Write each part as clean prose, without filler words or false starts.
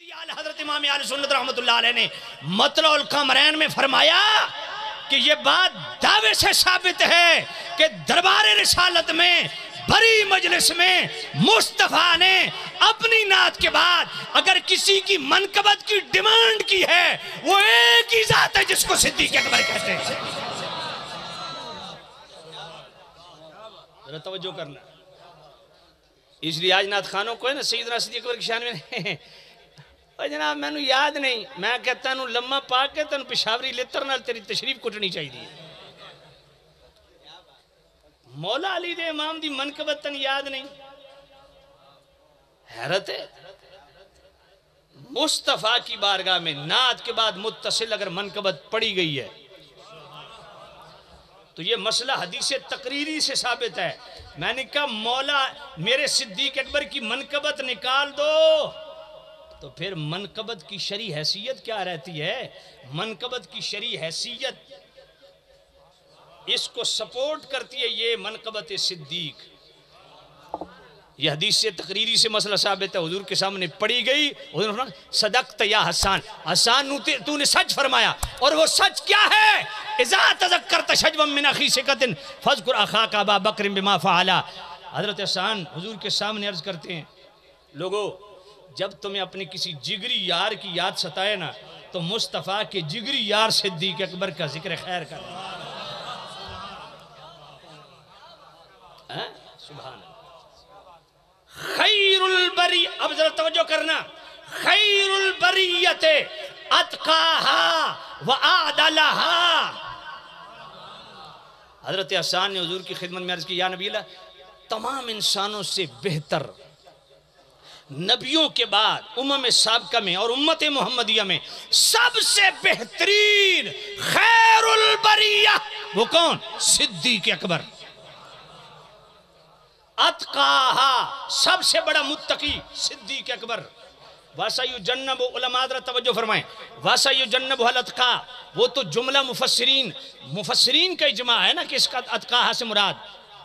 حضرت امام اہل سنت رحمت اللہ علیہ نے مطلع القمرین میں فرمایا کہ یہ بات دعوے سے ثابت ہے کہ دربار رسالت میں بڑی مجلس میں مصطفیٰ نے اپنی نعت کے بعد اگر کسی کی منقبت کی ڈیمانڈ کی ہے وہ ایک ہی ذات ہے جس کو صدیق اکبر کہتے ہیں. ذرا توجہ کرنا. اس لیے آج نعت خانوں کو ہے نا سیدنا صدیق اکبر کی شان میں جناب میں نے یاد نہیں میں کہتا ہوں لمحہ پا کے تن پشاوری لیتر نال تیری تشریف کٹنی چاہیے. مولا علی دے امام دی منقبت تن یاد نہیں. حیرت ہے مصطفیٰ کی بارگاہ میں نعت کے بعد متصل اگر منقبت پڑی گئی ہے تو یہ مسئلہ حدیث تقریری سے ثابت ہے. میں نے کہا مولا میرے صدیق اکبر کی منقبت نکال دو تو پھر منقبت کی شرعی حیثیت کیا رہتی ہے؟ منقبت کی شرعی حیثیت اس کو سپورٹ کرتی ہے یہ منقبت صدیق. یہ حدیث سے تقریری سے مسئلہ ثابت ہے. حضور کے سامنے پڑھی گئی حضور نے فرمایا صدقت یا حسان حسان تو نے سچ فرمایا. اور وہ سچ کیا ہے؟ اذا تذکرت شجوا من اخی سکت فاذکر اخاک ابا بکر بما فعل. حضرت حسان حضور کے سامنے عرض کرتے ہیں لوگو جب تمہیں اپنی کسی جگری یار کی یاد ستائے نا تو مصطفیٰ کے جگری یار صدیق اکبر کا ذکر خیر کر. سبحان اللہ. خیر البری اب ذرا توجہ کرنا. خیر البریت اتقاہا وعادلہا. حضرت حسان نے حضور کی خدمت میں عرض کی یا نبی اللہ تمام انسانوں سے بہتر نبیوں کے بعد امم سابقہ میں اور امت محمدیہ میں سب سے بہترین خیر البریہ وہ کون؟ صدیق اکبر. اتقاہا سب سے بڑا متقی صدیق اکبر. وَسَيُجَنَّبُ علماء حضرت توجہ فرمائیں وَسَيُجَنَّبُ الْأَتْقَى وہ تو جملہ مفسرین کا اجماع ہے نا کہ اس کا اتقاہا سے مراد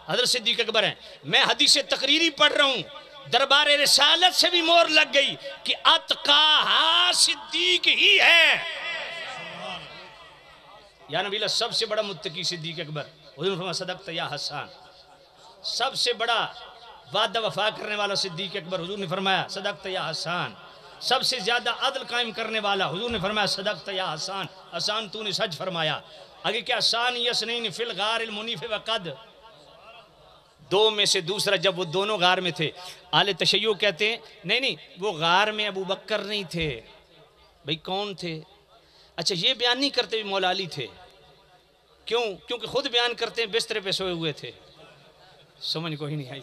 حضرت صدیق اکبر ہیں. میں حدیث تقریری پڑھ رہا ہوں دربار رسالت سے بھی مور لگ گئی کہ اتقاہا صدیق ہی ہے. یا نبی اللہ سب سے بڑا متقی صدیق اکبر. حضور نے فرمایا صدقت یا حسان. سب سے بڑا وعدہ وفا کرنے والا صدیق اکبر. حضور نے فرمایا صدقت یا حسان. سب سے زیادہ عدل قائم کرنے والا حضور نے فرمایا صدقت یا حسان. حسان تو نے سچ فرمایا. آگے کیا ثانی اثنین فی الغار المنیف وقد دو میں سے دوسرا جب وہ دونوں غار میں تھے. اہل تشیع کہتے ہیں نہیں وہ غار میں ابو بکر نہیں تھے. بھئی کون تھے؟ اچھا یہ بیان نہیں کرتے بھی مولا علی تھے. کیوں؟ کیونکہ خود بیان کرتے ہیں بسترے پہ سوئے ہوئے تھے. سمجھ کو ہی نہیں آئی.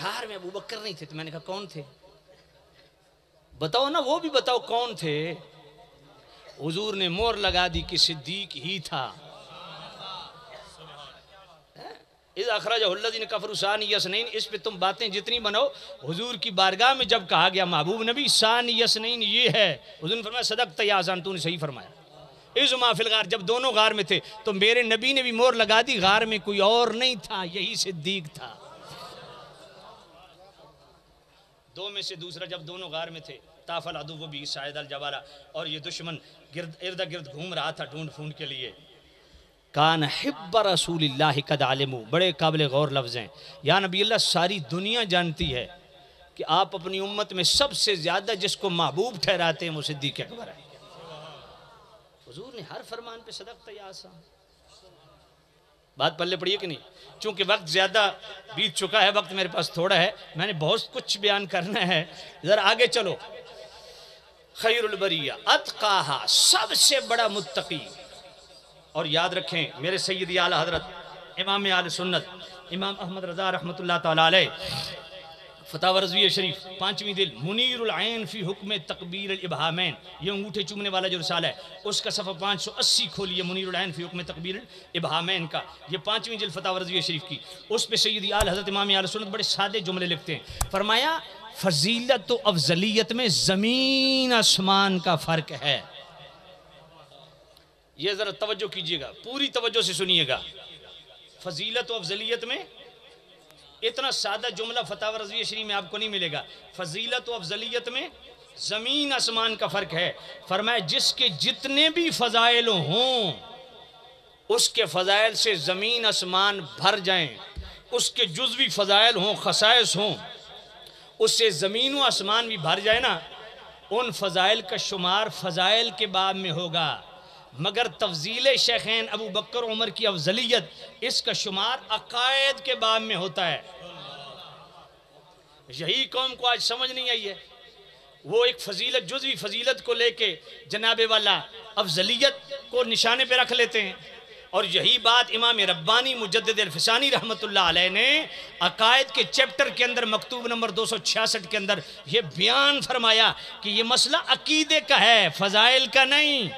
غار میں ابو بکر نہیں تھے تو میں نے کہا کون تھے؟ بتاؤ نا وہ بھی بتاؤ کون تھے؟ حضور نے مور لگا دی کہ صدیق ہی تھا. اذا اخرجہ الذین کفروا ثانی اثنین اس پہ تم باتیں جتنی بناؤ. حضور کی بارگاہ میں جب کہا گیا محبوب نبی ثانی اثنین یہ ہے حضور نے فرمایا صدقت یا حسان تو نے صحیح فرمایا. اذ ما فی الغار جب دونوں غار میں تھے تو میرے نبی نے بھی مور لگا دی غار میں کوئی اور نہیں تھا یہی صدیق تھا. دو میں سے دوسرا جب دونوں غار میں تھے طاف العدو بھی ساعد الجبالہ اور یہ دشمن ارد گرد گھوم رہا تھا ڈھونڈ پھونڈ کے لیے. کان حب رسول اللہ قد علموا بڑے قابل غور لفظ ہیں. یا نبی اللہ ساری دنیا جانتی ہے کہ آپ اپنی امت میں سب سے زیادہ جس کو محبوب ٹھہراتے ہیں وہ صدیق اکبر ہے. حضور نے ہر فرمان پہ صدقت یا حسان. بات پلے پڑی ہے کہ نہیں؟ چونکہ وقت زیادہ بیت چکا ہے وقت میرے پاس تھوڑا ہے میں نے بہت کچھ بیان کرنا ہے ذرا آگے چلو. خیر البریہ اتقاہا سب سے بڑا متقی. اور یاد رکھیں میرے سیدی اعلیٰ حضرت امام اہل سنت امام احمد رضا رحمت اللہ تعالیٰ علیہ فتاوی رضویہ شریف 5ویں جلد منیر العین فی حکم تقبیر الابہامین یہ انگوٹھے چومنے والا جو رسالہ ہے اس کا صفحہ 580 کھولیے. منیر العین فی حکم تقبیر الابہامین کا یہ 5ویں جلد فتاوی رضویہ شریف کی. اس پہ سیدی اعلیٰ حضرت امام اہل سنت بڑے سادے جملے لکھتے ہیں. فرمایا فضیلت و افضلیت میں زمین آسمان کا فرق ہے. یہ ذرا توجہ کیجئے گا پوری توجہ سے سنیے گا. فضیلت و افضلیت میں اتنا سادہ جملہ فتاوی رضویہ شریف میں آپ کو نہیں ملے گا. فضیلت و افضلیت میں زمین آسمان کا فرق ہے. فرمایا جس کے جتنے بھی فضائل ہوں اس کے فضائل سے زمین آسمان بھر جائیں، اس کے جزوی فضائل ہوں، خصائص ہوں، اس سے زمین و آسمان بھی بھر جائے نا، ان فضائل کا شمار فضائل کے باب میں ہوگا. مگر تفضیل شیخین ابو بکر عمر کی افضلیت، اس کا شمار عقائد کے باب میں ہوتا ہے. یہی قوم کو آج سمجھ نہیں آئی ہے. وہ ایک فضیلت، جزوی فضیلت کو لے کے جناب والا افضلیت کو نشانے پہ رکھ لیتے ہیں. اور یہی بات امام ربانی مجدد الفسانی رحمت اللہ علیہ نے عقائد کے چیپٹر کے اندر مکتوب نمبر 266 کے اندر یہ بیان فرمایا کہ یہ مسئلہ عقیدے کا ہے، فضائل کا نہیں.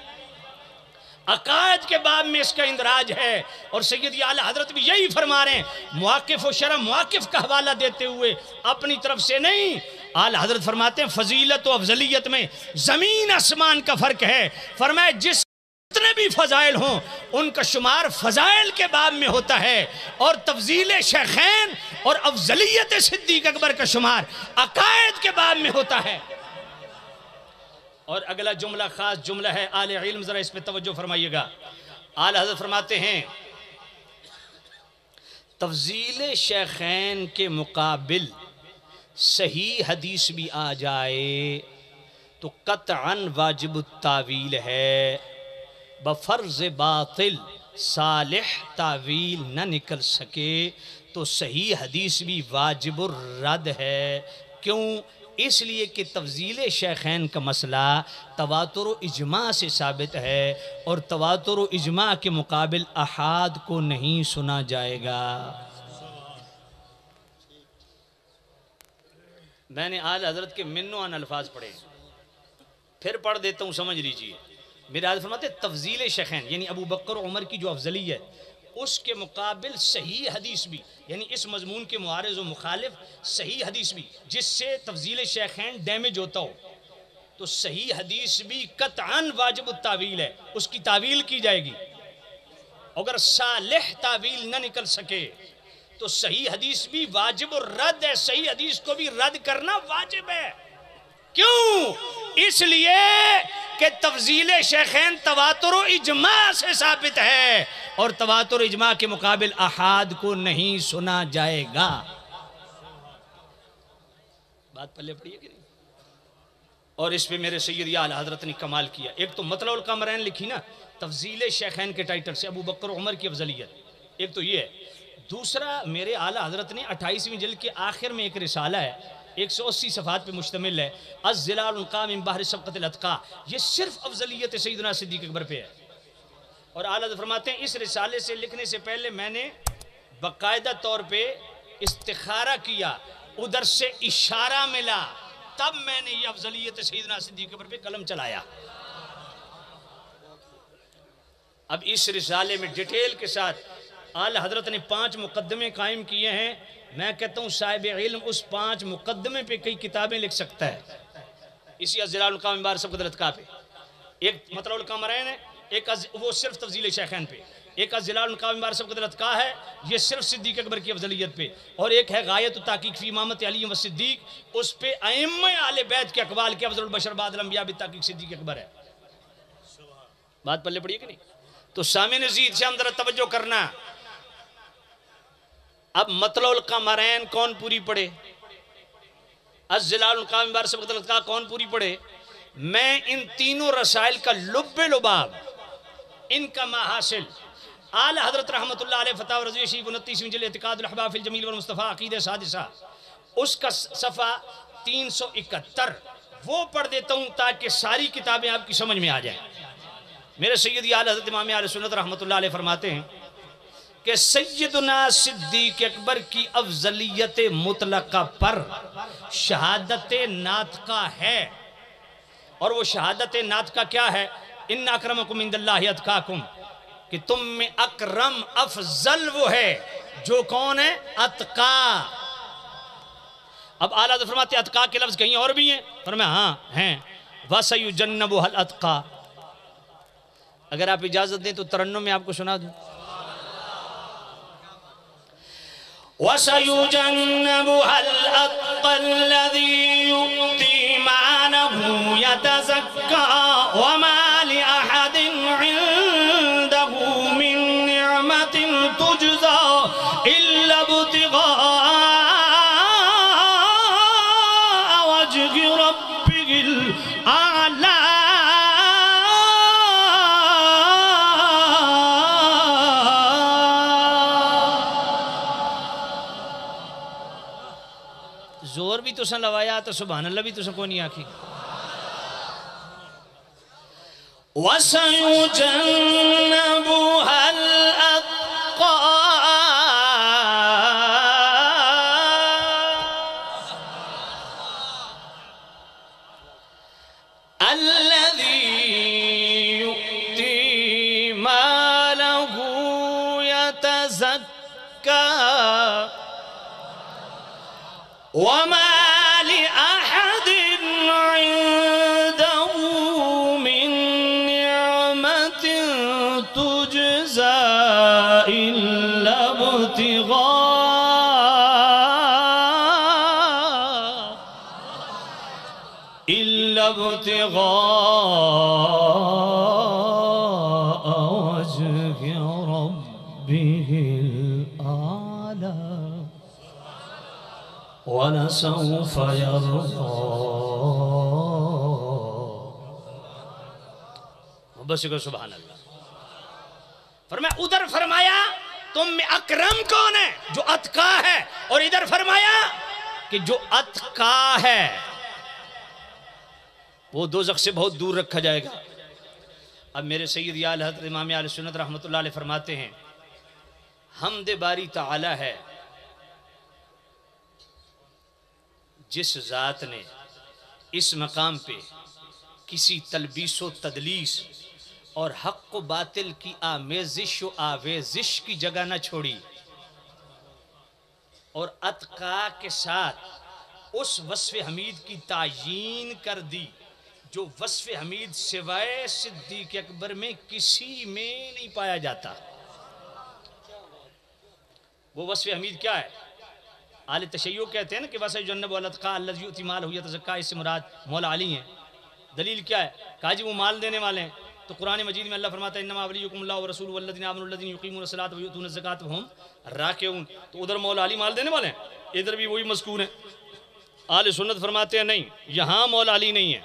عقائد کے باب میں اس کا اندراج ہے. اور سیدی اعلی حضرت بھی یہی فرما رہے ہیں، مواقف و شرح مواقف کا حوالہ دیتے ہوئے اپنی طرف سے نہیں. اعلی حضرت فرماتے ہیں فضیلت و افضلیت میں زمین آسمان کا فرق ہے. فرمایا جس جتنے بھی فضائل ہوں ان کا شمار فضائل کے باب میں ہوتا ہے، اور تفضیل شیخین اور افضلیت صدیق اکبر کا شمار عقائد کے باب میں ہوتا ہے. اور اگلا جملہ خاص جملہ ہے، اہل علم ذرا اس پہ توجہ فرمائیے گا. اعلی حضرت فرماتے ہیں تفضیل شیخین کے مقابل صحیح حدیث بھی آ جائے تو قطعاً واجب التاویل ہے، بفرض باطل صالح تعویل نہ نکل سکے تو صحیح حدیث بھی واجب الرد ہے. کیوں؟ اس لیے کہ تفضیل شیخین کا مسئلہ تواتر و اجماع سے ثابت ہے، اور تواتر و اجماع کے مقابل احاد کو نہیں سنا جائے گا. میں نے اعلی حضرت کے منوان الفاظ پڑھے، پھر پڑھ دیتا ہوں، سمجھ لیجئے. میرے حضرت فرماتے ہیں تفضیل شیخین یعنی ابو بکر عمر کی جو افضلی ہے اس کے مقابل صحیح حدیث بھی، یعنی اس مضمون کے معارض و مخالف صحیح حدیث بھی جس سے تفضیل شیخین ڈیمیج ہوتا ہو، تو صحیح حدیث بھی قطعاً واجب التاویل ہے، اس کی تعویل کی جائے گی. اگر صالح تعویل نہ نکل سکے تو صحیح حدیث بھی واجب الرد ہے، صحیح حدیث کو بھی رد کرنا واجب ہے. کیوں؟ اس لیے کہ تفضیل شیخین تواتر و اجماع سے ثابت ہے، اور تواتر و اجماع کے مقابل احاد کو نہیں سنا جائے گا. بات پلے پڑی ہے کہ نہیں؟ اور اس پہ میرے سیدی اعلی حضرت نے کمال کیا. ایک تو مطلع القمرین لکھی نا تفضیل شیخین کے ٹائٹل سے، ابو بکر عمر کی افضلیت، ایک تو یہ ہے. دوسرا میرے اعلی حضرت نے 28ویں جلد کے آخر میں ایک رسالہ ہے، 180 صفحات پہ مشتمل ہے، الظلال القام من بحر سبقت الاتقاء. یہ صرف افضلیت سیدنا صدیق اکبر پہ ہے. اور اعلیٰ حضرت فرماتے ہیں اس رسالے سے لکھنے سے پہلے میں نے باقاعدہ طور پہ استخارہ کیا، ادھر سے اشارہ ملا، تب میں نے یہ افضلیت سیدنا صدیق اکبر پہ قلم چلایا. اب اس رسالے میں ڈیٹیل کے ساتھ اعلیٰ حضرت نے 5 مقدمے قائم کیے ہیں. میں کہتا ہوں صاحب علم اس 5 مقدمے پہ کئی کتابیں لکھ سکتا ہے. اسی الظلال القام من بحر سبقت الاتقاء پہ ایک مطلع القمرین ہے، ایک وہ صرف تفضیل شیخین پہ، ایک الظلال القام من بحر سبقت الاتقاء ہے یہ صرف صدیق اکبر کی افضلیت پہ، اور ایک ہے غایت التحقیق فی امامت علی و صدیق، اس پہ ائمہ اہل بیت کے اقوال کے افضل البشر بعد الانبیاء بالتحقیق صدیق اکبر ہے. بات پلے پڑی ہے کہ نہیں؟ تو سامع نزید سے ہم ذرا توجہ کرنا. اب مطلع القمرین کون پوری پڑھے، الظلال القام من بحر سبقت الاتقاء کون پوری پڑھے؟ میں ان تینوں رسائل کا لب لباب، ان کا محاصل اعلی حضرت رحمت اللہ علیہ فتاوی رضویہ شریف 29ویں جلد اعتقاد الاحباب فی الجمیل والمصطفیٰ عقیدہ سادسہ، اس کا صفحہ 371 وہ پڑھ دیتا ہوں تاکہ ساری کتابیں آپ کی سمجھ میں آ جائیں. میرے سیدی اعلی حضرت امام اہل سنت رحمت اللہ علیہ فرماتے ہیں کہ سیدنا صدیق اکبر کی افضلیت مطلقہ پر شہادت ناطقہ ہے. اور وہ شہادت ناطقہ کیا ہے؟ ان اکرمکم عند اللہ اتقاکم، کہ تم میں اکرم افضل وہ ہے جو کون ہے؟ اتقا. اب اعلیٰ حضرت فرماتے ہیں اتقا کے لفظ کہیں اور بھی ہیں؟ فرمایا ہاں ہیں، وَسَيُجَنَّبُهَا الْأَتْقَى. اگر آپ اجازت دیں تو ترنم میں آپ کو سنا دوں. وَسَيُجَنَّبُهَا الْأَتْقَى الَّذِي يُؤْتِي مَالَهُ يَتَزَكَّى وَمَا لِأَحَدٍ عِندَهُ مِن نِّعْمَةٍ تُجْزَى إِلَّا ابْتِغَاءَ وَجْهِ رَبِّهِ الْأَعْلَى. زور بھی تساں لوایا تو سبحان اللہ بھی تساں کو نہیں آکھی. وَسَيُجَنَّبُهَا الْأَتْقَى الَّذِي يُؤْتِي مَالَهُ يَتَزَكَّى وَمَا لِأَحَدٍ عِندَهُ مِن نِّعْمَةٍ تُجْزَى إِلَّا ابْتِغَاءَ وَجْهِ رَبِّهِ الْأَعْلَى وَلَسَوْفَ يَرْضَى. بس کو سبحان اللہ. فرمایا ادھر فرمایا تم میں اکرم کون ہے؟ جو اتقا ہے. اور ادھر فرمایا کہ جو اتقا ہے وہ دوزخ سے بہت دور رکھا جائے گا. اب میرے سید یا حضرت امام اہل سنت رحمۃ اللہ علیہ فرماتے ہیں حمد باری تعالی ہے جس ذات نے اس مقام پہ کسی تلبیس و تدلیس اور حق و باطل کی آمیزش و آویزش کی جگہ نہ چھوڑی اور اتقا کے ساتھ اس وصف حمید کی تعیین کر دی جو وصف حمید سوائے صدیق اکبر میں کسی میں نہیں پایا جاتا. وہ وصف حمید کیا ہے؟ اہل تشیع کہتے ہیں نا کہ وَسَيُجَنَّبُهَا الْأَتْقَى الَّذِي يُؤْتِي مَالَهُ يَتَزَكَّى، اس سے مراد مولا علی ہیں. دلیل کیا ہے؟ کہا جی وہ مال دینے والے ہیں. تو قرآن مجید میں اللہ فرماتا ہے انما ولیکم اللہ ورسولہ والذین آمنوا الذین یقیمون الصلاۃ ویؤتون الزکاۃ وہم راکعون. تو ادھر مولا علی مال دینے والے ہیں، ادھر بھی وہی مذکور ہیں. اہل سنت فرماتے ہیں نہیں، یہاں مولا علی نہیں ہے.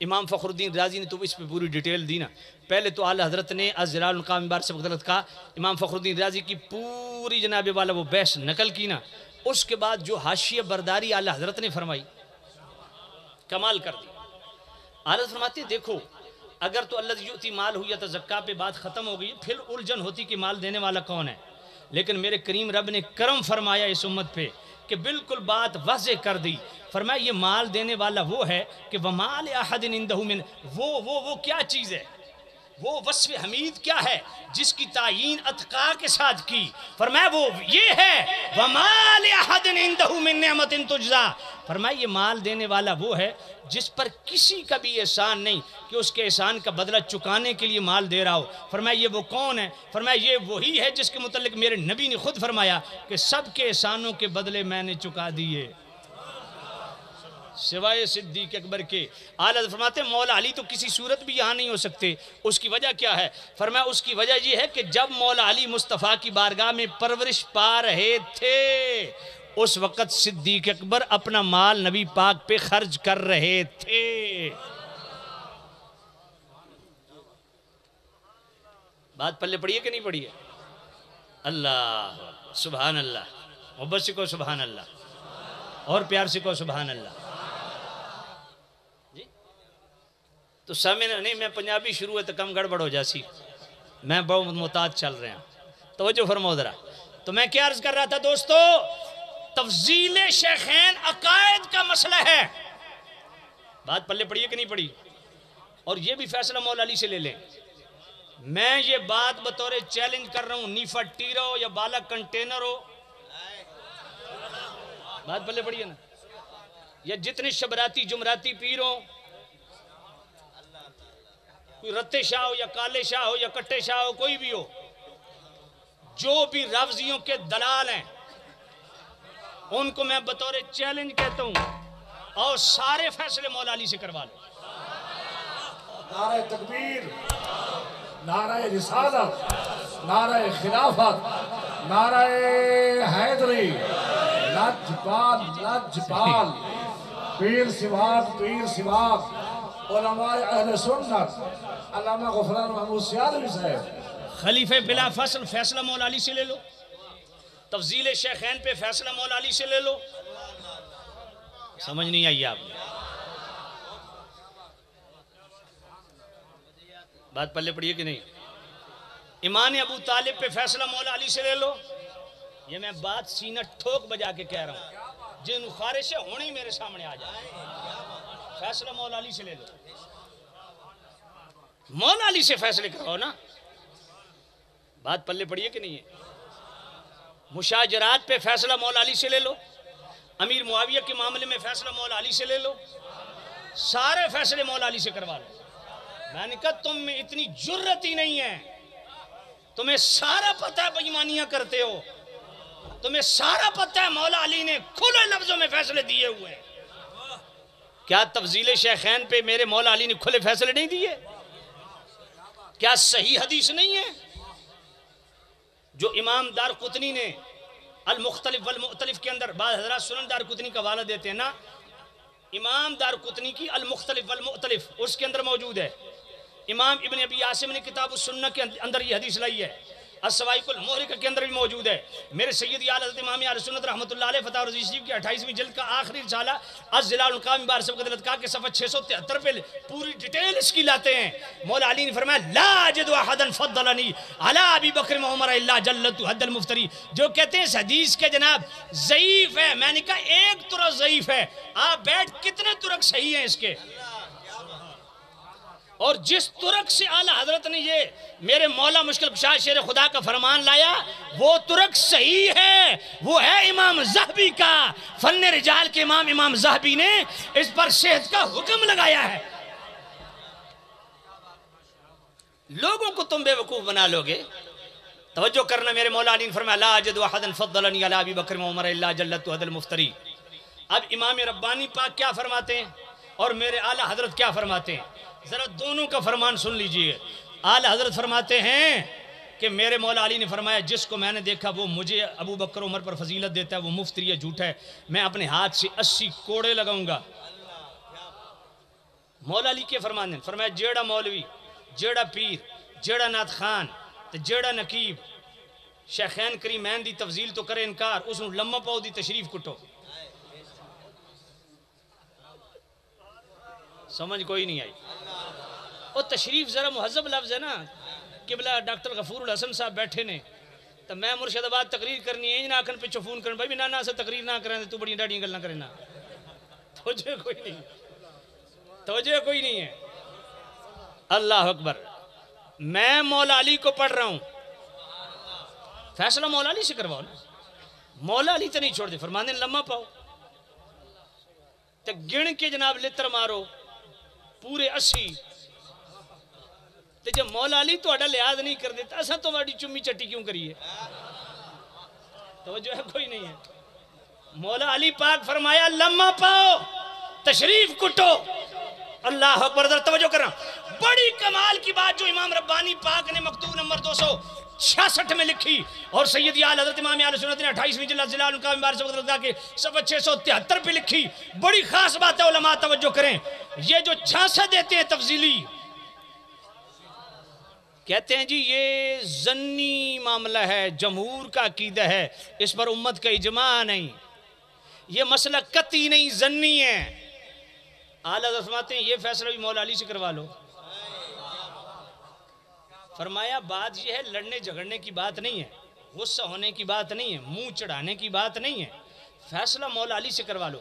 امام فخر الدین رازی نے تو اس پہ پوری ڈیٹیل دی نا. پہلے تو اعلیٰ حضرت نے ظلال القام بار سے غلط کہا. امام فخر الدین رازی کی پوری جناب والا وہ بحث نقل کی نا. اس کے بعد جو حاشیہ برداری اعلیٰ حضرت نے فرمائی کمال کر دی. اعلیٰ حضرت فرماتے ہیں دیکھو اگر تو الذی یؤتی مالہ یتزکیٰ پہ بات ختم ہو گئی پھر الجھن ہوتی کہ مال دینے والا کون ہے. لیکن میرے کریم رب نے کرم فرمایا اس امت پہ کہ بالکل بات واضح کر دی. فرمایا یہ مال دینے والا وہ ہے کہ وَمَا لِأَحَدٍ عِندَهُ مِنْ وہ کیا چیز ہے، وہ وصف حمید کیا ہے جس کی تعیین اتقا کے ساتھ کی. فرمایا وہ یہ ہے وَمَا لِأَحَدٍ عِندَهُ مِنْ نِعْمَةٍ تُجْزَى. فرمایا یہ مال دینے والا وہ ہے جس پر کسی کا بھی احسان نہیں کہ اس کے احسان کا بدلہ چکانے کے لیے مال دے رہا ہو. فرمایا یہ وہ کون ہے؟ فرمایا یہ وہی ہے جس کے متعلق میرے نبی نے خود فرمایا کہ سب کے احسانوں کے بدلے میں نے چکا دیے سوائے صدیق اکبر کے. اعلیٰ فرماتے ہیں مولا علی تو کسی صورت بھی یہاں نہیں ہو سکتے. اس کی وجہ کیا ہے؟ فرمایا اس کی وجہ یہ ہے کہ جب مولا علی مصطفیٰ کی بارگاہ میں پرورش پا رہے تھے اس وقت صدیق اکبر اپنا مال نبی پاک پہ خرچ کر رہے تھے. بات پلے پڑی ہے کہ نہیں پڑی ہے؟ اللہ سبحان اللہ. محبت سے کو سبحان اللہ اور پیار سے کو سبحان اللہ. جی تو سامنے نہیں میں پنجابی شروع ہے تو کم گڑبڑ ہو جاسی. میں بہت محتاط چل رہے ہیں. توجہ فرماؤ ذرا. تو میں کیا عرض کر رہا تھا دوستو، تفضیل شیخین عقائد کا مسئلہ ہے. بات پلے پڑی ہے کہ نہیں پڑی؟ اور یہ بھی فیصلہ مولا علی سے لے لیں. میں یہ بات بطور چیلنج کر رہا ہوں، نیفا ٹیرا ہو یا بالا کنٹینر ہو، بات پلے پڑی ہے نا، یا جتنے شبراتی جمراتی پیر ہوں، کوئی رتے شاہ ہو یا کالے شاہ ہو یا کٹے شاہ ہو، کوئی بھی ہو، جو بھی رافضیوں کے دلال ہیں ان کو میں بطور چیلنج کہتا ہوں، اور سارے فیصلے مولا علی سے کروا لو۔ نعرہ تکبیر، نعرہ رسالت، نعرہ خلافت، نعرہ حیدری، لجپال لجپال، پیر سواق پیر سواق، علماء اہل سنت، علامہ غفران محمود سیالوی صاحب۔ خلیفہ بلا فصل فیصلہ مولا علی سے لے لو، تفضیل شیخین پہ فیصلہ مولا علی سے لے لو۔ سمجھ نہیں آئی آپ نے؟ بات پلے پڑی ہے کہ نہیں؟ ایمان ابو طالب پہ فیصلہ مولا علی سے لے لو۔ یہ میں بات سینہ ٹھوک بجا کے کہہ رہا ہوں، جن خارج سے ہونے ہی میرے سامنے آ جائے، فیصلہ مولا علی سے لے لو۔ مولا علی سے فیصلے کرو نا، بات پلے پڑی ہے کہ نہیں ہے؟ مشاجرات پہ فیصلہ مولا علی سے لے لو، امیر معاویہ کے معاملے میں فیصلہ مولا علی سے لے لو، سارے فیصلے مولا علی سے کروا لو۔ میں نے کہا تم میں اتنی جرت ہی نہیں ہے، تمہیں سارا پتہ ہے بےایمانیاں کرتے ہو، تمہیں سارا پتہ ہے مولا علی نے کھلے لفظوں میں فیصلے دیے ہوئے ہیں۔ کیا تفضیل شیخین پہ میرے مولا علی نے کھلے فیصلے نہیں دیے؟ کیا صحیح حدیث نہیں ہے جو امام دار قطنی نے المختلف والمؤتلف کے اندر، بعض حضرات سنن دار قطنی کا حوالہ دیتے ہیں نا، امام دار قطنی کی المختلف والمؤتلف اس کے اندر موجود ہے۔ امام ابن ابی عاصم نے کتاب السنہ کے اندر یہ حدیث لائی ہے، السوائق المحرقہ کے اندر بھی موجود ہے۔ میرے سید اعلی حضرت امام اہل سنت رحمۃ اللہ علیہ فتح رضی شریف کی 28ویں جلد کا آخری رسالہ الظلال القام بار سب قدرت کا کے صفحہ 673 پہ پوری ڈیٹیل اس کی لاتے ہیں۔ مولا علی نے فرمایا لا اجد احدا فضلنی علی ابی بکر و عمر الا جلت حد المفتری، جو کہتے ہیں اس حدیث کے جناب ضعیف ہے۔ میں نے کہا ایک طرق ضعیف ہے، آپ بیٹھ کتنے طرق صحیح ہیں اس کے؟ اور جس ترک سے اعلیٰ حضرت نے یہ میرے مولا مشکل کشا شیر خدا کا فرمان لایا وہ ترک صحیح ہے، وہ ہے امام زہبی کا، فن رجال کے امام زہبی نے اس پر صحت کا حکم لگایا ہے۔ لوگوں کو تم بے وقوف بنا لوگے؟ توجہ کرنا، میرے مولا علی نے فرمایا لا اجد احدا فضلنی علی ابی بکر و عمر الا جلت حد المفتری۔ اب امام ربانی پاک کیا فرماتے ہیں اور میرے اعلیٰ حضرت کیا فرماتے ہیں؟ ذرا دونوں کا فرمان سن لیجئے۔ اعلیٰ حضرت فرماتے ہیں کہ میرے مولا علی نے فرمایا جس کو میں نے دیکھا وہ مجھے ابو بکر عمر پر فضیلت دیتا ہے وہ مفتری ہے، جھوٹا ہے، میں اپنے ہاتھ سے 80 کوڑے لگاؤں گا۔ مولا علی کے فرمان نے فرمایا جیڑا مولوی، جیڑا پیر، جیڑا نعت خان تے جیڑا نقیب شیخین کریمین دی تفضیل تو کرے انکار، اس نو لمہ پاؤ دی تشریف کٹو۔ سمجھ کوئی نہیں آئی؟ اور تشریف ذرا مہذب لفظ ہے نا، قبلہ ڈاکٹر غفور الحسن صاحب بیٹھے نے تو میں مرشد آباد تقریر کرنی ہے، نہ آکھن پچھو فون کرن بھائی نہ سے تقریر نہ کریں تو بڑی ڈاڑیاں گل نہ کریں نا، توجہ کوئی نہیں، توجہ کوئی نہیں ہے۔ اللہ اکبر، میں مولا علی کو پڑھ رہا ہوں، فیصلہ مولا علی سے کرواؤ نا، مولا علی تو نہیں چھوڑ دے، فرمانے لمحہ پاؤ تو گن کے جناب لتر مارو پورے 80، تو جب مولا علی تو اڈا لحاظ نہیں کر دیتا ایسا تو واڑی چمی چٹی کیوں کریے؟ توجہ ہے کوئی نہیں ہے؟ مولا علی پاک فرمایا لمحہ پاؤ تشریف کٹو۔ اللہ اکبر، ذرا توجہ کر رہا ہوں، بڑی کمال کی بات جو امام ربانی پاک نے مکتوب نمبر 266 میں لکھی اور سید اعلیٰ حضرت امام اہل سنت نے 28ویں جلد الظلال القام بار سب قدرت کے صفحہ 673 پہ لکھی، بڑی خاص بات ہے، علماء توجہ کریں۔ یہ جو جھانسا دیتے ہیں تفضیلی، کہتے ہیں جی یہ ظنی معاملہ ہے، جمہور کا عقیدہ ہے، اس پر امت کا اجماع نہیں، یہ مسئلہ قطعی نہیں ظنی ہے۔ اعلیٰ حضرت فرماتے ہیں یہ فیصلہ بھی مولا علی سے کروا لو۔ فرمایا بات یہ ہے لڑنے جھگڑنے کی بات نہیں ہے، غصہ ہونے کی بات نہیں ہے، منہ چڑھانے کی بات نہیں ہے، فیصلہ مولا علی سے کروا لو۔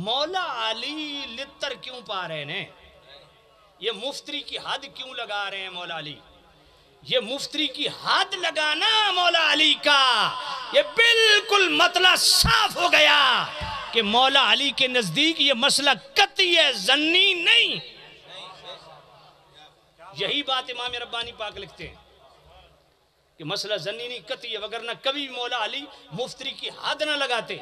مولا علی لتر کیوں پا رہے ہیں؟ یہ مفتری کی حد کیوں لگا رہے ہیں مولا علی؟ یہ مفتری کی حد لگانا مولا علی کا یہ بالکل مطلب صاف ہو گیا کہ مولا علی کے نزدیک یہ مسئلہ قطعی ہے، ظنی نہیں۔ یہی بات امام ربانی پاک لکھتے ہیں، کہ مسئلہ زنی نہیں قطعی ہے، وگرنہ کبھی مولا علی مفتری کی حد نہ لگاتے۔